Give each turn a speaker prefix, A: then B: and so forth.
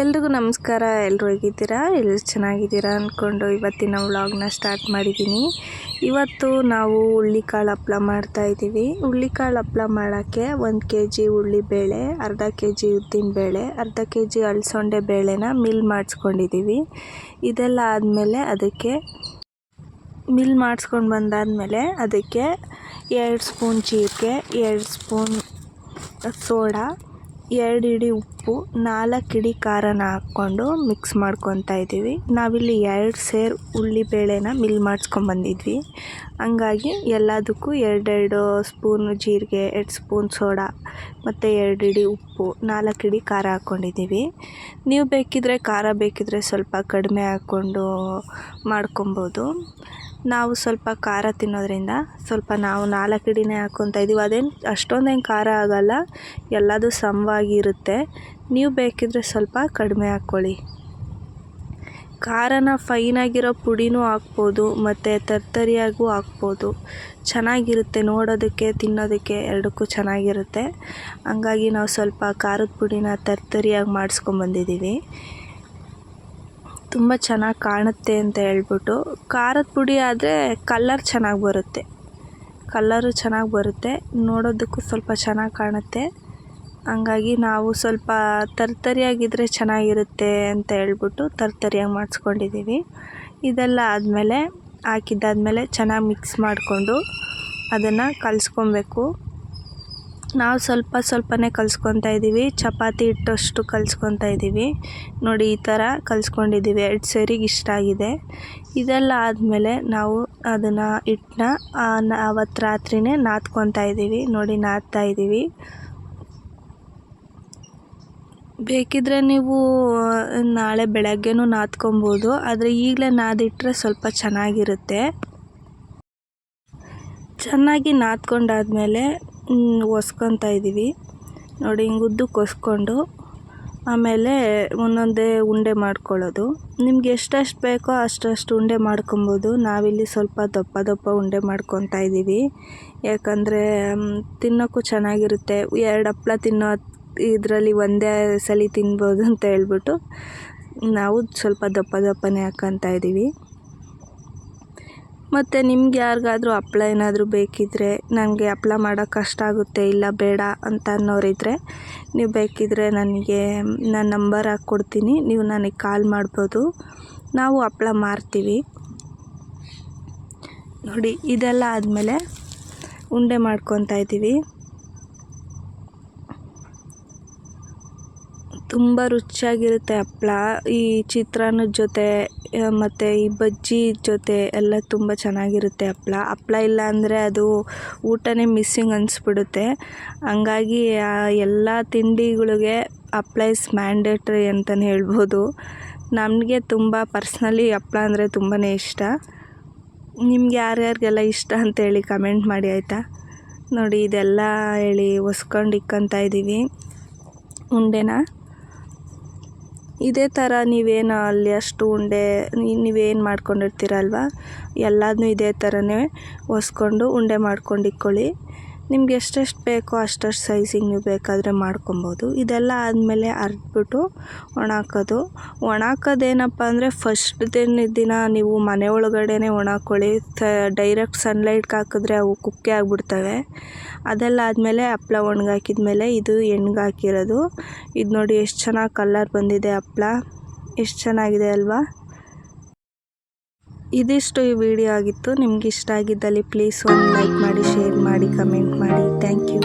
A: ಎಲ್ರಿಗೂ ನಮಸ್ಕಾರ. ಎಲ್ಲರೂ ಹೇಗಿದ್ದೀರಾ? ಎಲ್ಲರೂ ಚೆನ್ನಾಗಿದ್ದೀರಾ ಅಂದ್ಕೊಂಡು ಇವತ್ತಿನ ವ್ಲಾಗ್ನ ಸ್ಟಾರ್ಟ್ ಮಾಡಿದ್ದೀನಿ. ಇವತ್ತು ನಾವು ಹುಳ್ಳಿಕಾಳು ಹಪ್ಪಳ ಮಾಡ್ತಾಯಿದ್ದೀವಿ. ಹುಳ್ಳಿಕಾಳು ಹಪ್ಪಳ ಮಾಡೋಕ್ಕೆ 1 kg ಉಳ್ಳಿಬೇಳೆ, ಅರ್ಧ kg ಉದ್ದಿನಬೇಳೆ, ಅರ್ಧ kg ಅಲಸಂದೆ ಬೇಳೆನ ಮಿಲ್ ಮಾಡಿಸ್ಕೊಂಡಿದ್ದೀವಿ. ಇದೆಲ್ಲ ಆದಮೇಲೆ ಅದಕ್ಕೆ ಮಿಲ್ ಮಾಡಿಸ್ಕೊಂಡು ಬಂದಾದಮೇಲೆ ಅದಕ್ಕೆ 2 ಸ್ಪೂನ್ ಜೀರಿಗೆ, 2 ಸ್ಪೂನ್ ಸೋಡಾ, 2 ಹಿಡಿ ಉಪ್ಪು, 4 ಹಿಡಿ ಖಾರನ ಹಾಕ್ಕೊಂಡು ಮಿಕ್ಸ್ ಮಾಡ್ಕೊತಾ ಇದ್ದೀವಿ. ನಾವಿಲ್ಲಿ 2 ಸೇರು ಉಳ್ಳಿಬೇಳೆನ ಮಿಲ್ ಮಾಡಿಸ್ಕೊಂಬಂದಿದ್ವಿ. ಹಂಗಾಗಿ ಎಲ್ಲದಕ್ಕೂ 2 ಸ್ಪೂನ್ ಜೀರಿಗೆ, 2 ಸ್ಪೂನ್ ಸೋಡಾ ಮತ್ತು 2 ಹಿಡಿ ಉಪ್ಪು, 4 ಹಿಡಿ ಖಾರ ಹಾಕ್ಕೊಂಡಿದ್ದೀವಿ. ನೀವು ಬೇಕಿದ್ರೆ ಖಾರ ಬೇಕಿದ್ರೆ ಸ್ವಲ್ಪ ಕಡಿಮೆ ಹಾಕ್ಕೊಂಡು ಮಾಡ್ಕೊಬೋದು. ನಾವು ಸ್ವಲ್ಪ ಖಾರ ತಿನ್ನೋದ್ರಿಂದ ಸ್ವಲ್ಪ ನಾವು 4 ಹಿಡಿನೇ ಹಾಕ್ಕೊತಾ ಇದ್ದೀವಿ. ಅದೇನು ಅಷ್ಟೊಂದೇನು ಖಾರ ಆಗೋಲ್ಲ, ಎಲ್ಲದೂ ಸಮವಾಗಿರುತ್ತೆ. ನೀವು ಬೇಕಿದ್ರೆ ಸ್ವಲ್ಪ ಕಡಿಮೆ ಹಾಕ್ಕೊಳ್ಳಿ. ಖಾರನ ಫೈನಾಗಿರೋ ಪುಡಿನೂ ಹಾಕ್ಬೋದು ಮತ್ತು ತರ್ತರಿಯಾಗೂ ಹಾಕ್ಬೋದು. ಚೆನ್ನಾಗಿರುತ್ತೆ, ನೋಡೋದಕ್ಕೆ ತಿನ್ನೋದಕ್ಕೆ ಎರಡಕ್ಕೂ ಚೆನ್ನಾಗಿರುತ್ತೆ. ಹಂಗಾಗಿ ನಾವು ಸ್ವಲ್ಪ ಖಾರದ ಪುಡಿನ ತರ್ತರಿಯಾಗಿ ಮಾಡಿಸ್ಕೊಂಬಂದಿದ್ದೀವಿ. ತುಂಬ ಚೆನ್ನಾಗಿ ಕಾಣುತ್ತೆ ಅಂತ ಹೇಳ್ಬಿಟ್ಟು. ಖಾರದ ಪುಡಿ ಆದರೆ ಕಲ್ಲರ್ ಚೆನ್ನಾಗಿ ಬರುತ್ತೆ, ಕಲ್ಲರು ಚೆನ್ನಾಗಿ ಬರುತ್ತೆ, ನೋಡೋದಕ್ಕೂ ಸ್ವಲ್ಪ ಚೆನ್ನಾಗಿ ಕಾಣುತ್ತೆ. ಹಂಗಾಗಿ ನಾವು ಸ್ವಲ್ಪ ತರ್ತರಿಯಾಗಿದ್ದರೆ ಚೆನ್ನಾಗಿರುತ್ತೆ ಅಂತ ಹೇಳ್ಬಿಟ್ಟು ತರ್ತರಿಯಾಗಿ ಮಾಡಿಸ್ಕೊಂಡಿದ್ದೀವಿ. ಇದೆಲ್ಲ ಆದಮೇಲೆ ಹಾಕಿದ್ದಾದಮೇಲೆ ಚೆನ್ನಾಗಿ ಮಿಕ್ಸ್ ಮಾಡಿಕೊಂಡು ಅದನ್ನು ಕಲಿಸ್ಕೊಬೇಕು. ನಾವು ಸ್ವಲ್ಪನೇ ಕಲಿಸ್ಕೊತಾ ಇದ್ದೀವಿ. ಚಪಾತಿ ಹಿಟ್ಟಷ್ಟು ಕಲಿಸ್ಕೊತಾ ಇದ್ದೀವಿ. ನೋಡಿ, ಈ ಥರ ಕಲಿಸ್ಕೊಂಡಿದ್ದೀವಿ. 2 ಸೇರಿಗೆ ಇಷ್ಟ ಆಗಿದೆ. ಇದೆಲ್ಲ ಆದಮೇಲೆ ನಾವು ಅದನ್ನು ಹಿಟ್ಟನ್ನ ಅವತ್ತು ರಾತ್ರಿನೇ ನಾದ್ಕೊತಾ ಇದ್ದೀವಿ. ನೋಡಿ, ನಾದ್ತಾ ಇದ್ದೀವಿ. ಬೇಕಿದ್ರೆ ನೀವು ನಾಳೆ ಬೆಳಗ್ಗೆನೂ ನಾದ್ಕೊಬೋದು, ಆದರೆ ಈಗಲೇ ನಾದಿಟ್ಟರೆ ಸ್ವಲ್ಪ ಚೆನ್ನಾಗಿರುತ್ತೆ. ಚೆನ್ನಾಗಿ ನಾದ್ಕೊಂಡಾದ್ಮೇಲೆ ಒಸ್ಕೊತಾ ಇದ್ದೀವಿ. ನೋಡಿ, ಹಿಂಗೆ ಉದ್ದಕ್ಕೆ ಒಸ್ಕೊಂಡು ಆಮೇಲೆ ಒಂದೊಂದೇ ಉಂಡೆ ಮಾಡ್ಕೊಳ್ಳೋದು. ನಿಮ್ಗೆ ಎಷ್ಟೆಷ್ಟು ಬೇಕೋ ಅಷ್ಟಷ್ಟು ಉಂಡೆ ಮಾಡ್ಕೊಬೋದು. ನಾವಿಲ್ಲಿ ಸ್ವಲ್ಪ ದಪ್ಪ ಉಂಡೆ ಮಾಡ್ಕೊತಾ ಇದ್ದೀವಿ. ಯಾಕಂದರೆ ತಿನ್ನೋಕ್ಕೂ ಚೆನ್ನಾಗಿರುತ್ತೆ. 2 ಹಪ್ಪಳ ತಿನ್ನೋ ಇದರಲ್ಲಿ ಒಂದೇ ಸಲ ತಿನ್ಬೋದು ಅಂತ ಹೇಳ್ಬಿಟ್ಟು ನಾವು ಸ್ವಲ್ಪ ದಪ್ಪನೇ ಹಾಕ್ಕೊತಾ ಇದ್ದೀವಿ. ಮತ್ತು ನಿಮ್ಗೆ ಯಾರಿಗಾದ್ರೂ ಹಪ್ಪಳ ಏನಾದರೂ ಬೇಕಿದ್ದರೆ, ನನಗೆ ಹಪ್ಪಳ ಮಾಡೋಕ್ಕೆ ಕಷ್ಟ ಆಗುತ್ತೆ, ಇಲ್ಲ ಬೇಡ ಅಂತ ಅನ್ನೋರಿದ್ದರೆ ನೀವು ಬೇಕಿದ್ದರೆ ನನಗೆ ನಾನು ನಂಬರ್ ಹಾಕ್ಕೊಡ್ತೀನಿ, ನೀವು ನನಗೆ ಕಾಲ್ ಮಾಡ್ಬೋದು. ನಾವು ಹಪ್ಪಳ ಮಾರ್ತೀವಿ. ನೋಡಿ, ಇದೆಲ್ಲ ಆದಮೇಲೆ ಉಂಡೆ ಮಾಡ್ಕೊತಾ ಇದ್ದೀವಿ. ತುಂಬ ರುಚಿಯಾಗಿರುತ್ತೆ ಹಪ್ಪಳ. ಈ ಚಿತ್ರಾನ್ನದ ಜೊತೆ ಮತ್ತು ಈ ಬಜ್ಜಿ ಜೊತೆ ಎಲ್ಲ ತುಂಬ ಚೆನ್ನಾಗಿರುತ್ತೆ ಹಪ್ಪಳ ಇಲ್ಲ ಅಂದರೆ ಅದು ಊಟನೇ ಮಿಸ್ಸಿಂಗ್ ಅನಿಸ್ಬಿಡುತ್ತೆ. ಹಂಗಾಗಿ ಎಲ್ಲ ತಿಂಡಿಗಳಿಗೆ ಹಪ್ಪಳ ಇಸ್ ಮ್ಯಾಂಡೇಟ್ರಿ ಅಂತಲೇ ಹೇಳ್ಬೋದು. ನಮಗೆ ತುಂಬ ಪರ್ಸ್ನಲಿ ಹಪ್ಪಳ ಅಂದರೆ ತುಂಬಾ ಇಷ್ಟ. ನಿಮ್ಗೆ ಯಾರ್ಯಾರಿಗೆಲ್ಲ ಇಷ್ಟ ಅಂತೇಳಿ ಕಮೆಂಟ್ ಮಾಡಿ, ಆಯಿತಾ? ನೋಡಿ, ಇದೆಲ್ಲ ಹೇಳಿ ಒಸ್ಕೊಂಡು ಇಕ್ಕೊತಾ ಇದ್ದೀವಿ ಉಂಡೆನ. ಇದೇ ಥರ ನೀವೇನು ಅಲ್ಲಿ ಅಷ್ಟು ಉಂಡೆ ನೀವೇನು ಮಾಡ್ಕೊಂಡಿರ್ತೀರಲ್ವ, ಎಲ್ಲದನ್ನೂ ಇದೇ ಥರನೇ ಒಸ್ಕೊಂಡು ಉಂಡೆ ಮಾಡ್ಕೊಂಡು ಇಕ್ಕೊಳ್ಳಿ. ನಿಮ್ಗೆ ಎಷ್ಟೆಷ್ಟು ಬೇಕೋ ಅಷ್ಟಷ್ಟು ಸೈಜಿಗೆ ನೀವು ಬೇಕಾದರೆ ಮಾಡ್ಕೊಬೋದು. ಇದೆಲ್ಲ ಆದಮೇಲೆ ಅರ್ದ್ಬಿಟ್ಟು ಒಣಾಕೋದು. ಒಣಾಕೋದೇನಪ್ಪ ಅಂದರೆ ಫಸ್ಟ್ ದಿನ ನೀವು ಮನೆ ಒಳಗಡೆನೇ ಒಣಾಕೊಳ್ಳಿ. ಡೈರೆಕ್ಟ್ ಸನ್ಲೈಟ್ಗೆ ಹಾಕಿದ್ರೆ ಅವು ಕುಕ್ಕೆ ಆಗಿಬಿಡ್ತವೆ. ಅದೆಲ್ಲ ಆದಮೇಲೆ ಹಪ್ಪಳ ಒಣಗಾಕಿದ್ಮೇಲೆ ಇದು ಎಣ್ಗೆ ಹಾಕಿರೋದು. ಇದು ನೋಡಿ ಎಷ್ಟು ಚೆನ್ನಾಗಿ ಕಲರ್ ಬಂದಿದೆ ಹಪ್ಪಳ, ಎಷ್ಟು ಚೆನ್ನಾಗಿದೆ ಅಲ್ವಾ? ಇದಿಷ್ಟು ಈ ವಿಡಿಯೋ ಆಗಿತ್ತು. ನಿಮ್ಗೆ ಇಷ್ಟ ಆಗಿದ್ದಲ್ಲಿ ಪ್ಲೀಸ್ ಒಂದು ಲೈಕ್ ಮಾಡಿ, ಶೇರ್ ಮಾಡಿ, ಕಮೆಂಟ್ ಮಾಡಿ. Thank you.